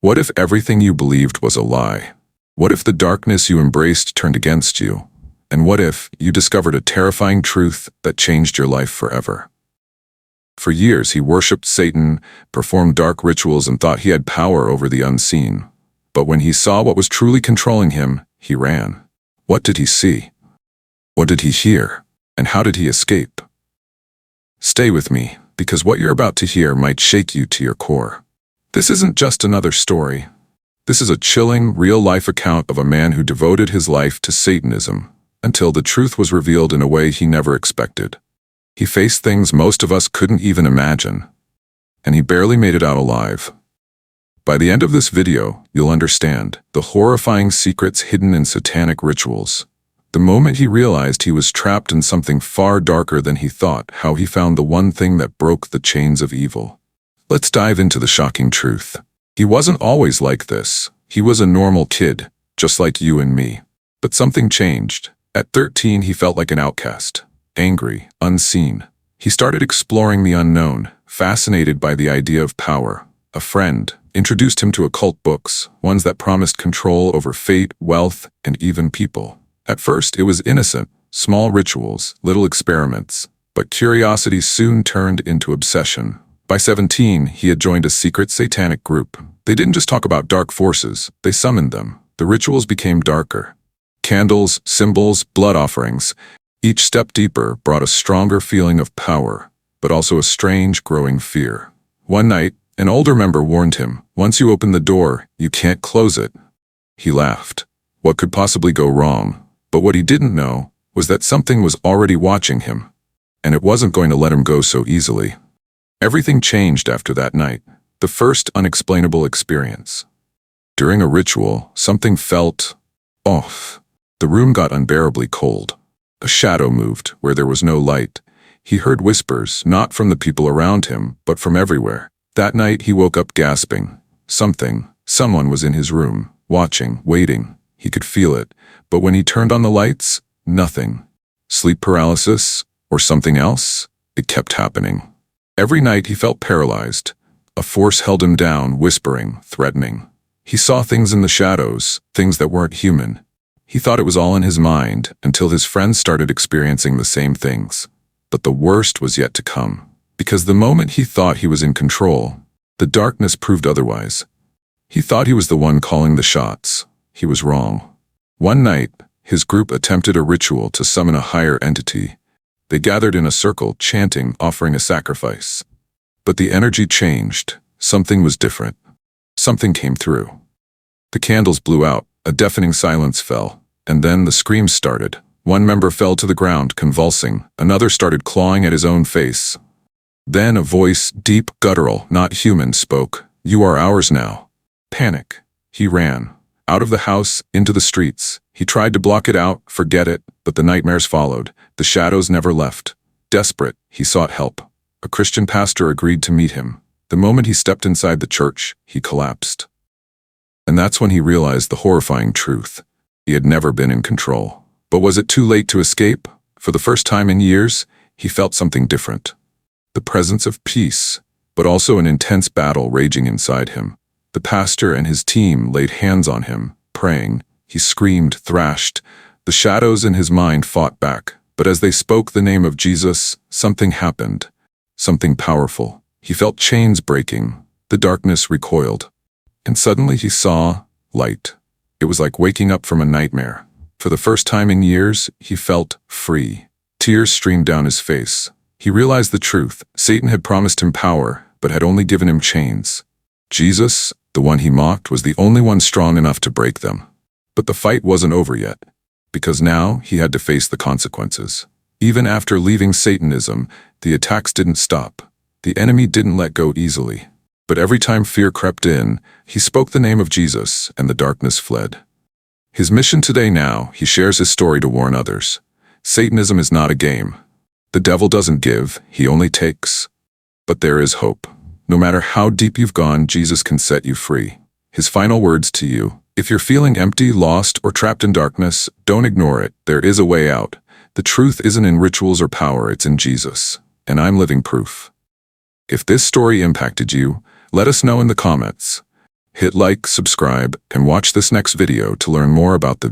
What if everything you believed was a lie? What if the darkness you embraced turned against you? And what if you discovered a terrifying truth that changed your life forever? For years, he worshipped Satan, performed dark rituals, and thought he had power over the unseen. But when he saw what was truly controlling him, he ran. What did he see? What did he hear? And how did he escape? Stay with me, because what you're about to hear might shake you to your core. This isn't just another story. This is a chilling, real-life account of a man who devoted his life to Satanism until the truth was revealed in a way he never expected. He faced things most of us couldn't even imagine, and he barely made it out alive. By the end of this video, you'll understand the horrifying secrets hidden in satanic rituals. The moment he realized he was trapped in something far darker than he thought, how he found the one thing that broke the chains of evil. Let's dive into the shocking truth. He wasn't always like this. He was a normal kid, just like you and me. But something changed. At 13, he felt like an outcast. Angry, unseen. He started exploring the unknown, fascinated by the idea of power. A friend introduced him to occult books, ones that promised control over fate, wealth, and even people. At first, it was innocent, small rituals, little experiments. But curiosity soon turned into obsession. By 17, he had joined a secret satanic group. They didn't just talk about dark forces, they summoned them. The rituals became darker. Candles, symbols, blood offerings. Each step deeper brought a stronger feeling of power, but also a strange, growing fear. One night, an older member warned him, "Once you open the door, you can't close it." He laughed. What could possibly go wrong? But what he didn't know was that something was already watching him, and it wasn't going to let him go so easily. Everything changed after that night, the first unexplainable experience. During a ritual, something felt off. The room got unbearably cold. A shadow moved where there was no light. He heard whispers, not from the people around him, but from everywhere. That night, he woke up gasping. Someone was in his room, watching, waiting. He could feel it, but when he turned on the lights, nothing. Sleep paralysis, or something else? It kept happening. Every night he felt paralyzed. A force held him down, whispering, threatening. He saw things in the shadows, things that weren't human. He thought it was all in his mind, until his friends started experiencing the same things. But the worst was yet to come. Because the moment he thought he was in control, the darkness proved otherwise. He thought he was the one calling the shots. He was wrong. One night, his group attempted a ritual to summon a higher entity. They gathered in a circle, chanting, offering a sacrifice. But the energy changed. Something was different. Something came through. The candles blew out. A deafening silence fell, and then the screams started. One member fell to the ground, convulsing. Another started clawing at his own face. Then a voice, deep, guttural, not human, spoke. "You are ours now." Panic. He ran. Out of the house, into the streets. He tried to block it out, forget it, but the nightmares followed. The shadows never left. Desperate, he sought help. A Christian pastor agreed to meet him. The moment he stepped inside the church, he collapsed. And that's when he realized the horrifying truth. He had never been in control. But was it too late to escape? For the first time in years, he felt something different. The presence of peace, but also an intense battle raging inside him. The pastor and his team laid hands on him, praying. He screamed, thrashed. The shadows in his mind fought back. But as they spoke the name of Jesus, something happened. Something powerful. He felt chains breaking. The darkness recoiled. And suddenly he saw light. It was like waking up from a nightmare. For the first time in years, he felt free. Tears streamed down his face. He realized the truth. Satan had promised him power, but had only given him chains. Jesus, the one he mocked, was the only one strong enough to break them. But the fight wasn't over yet, because now he had to face the consequences. Even after leaving Satanism, the attacks didn't stop. The enemy didn't let go easily. But every time fear crept in, he spoke the name of Jesus, and the darkness fled. His mission today now, he shares his story to warn others. Satanism is not a game. The devil doesn't give, he only takes. But there is hope. No matter how deep you've gone, Jesus can set you free. His final words to you: if you're feeling empty, lost, or trapped in darkness, don't ignore it. There is a way out. The truth isn't in rituals or power, it's in Jesus. And I'm living proof. If this story impacted you, let us know in the comments. Hit like, subscribe, and watch this next video to learn more about the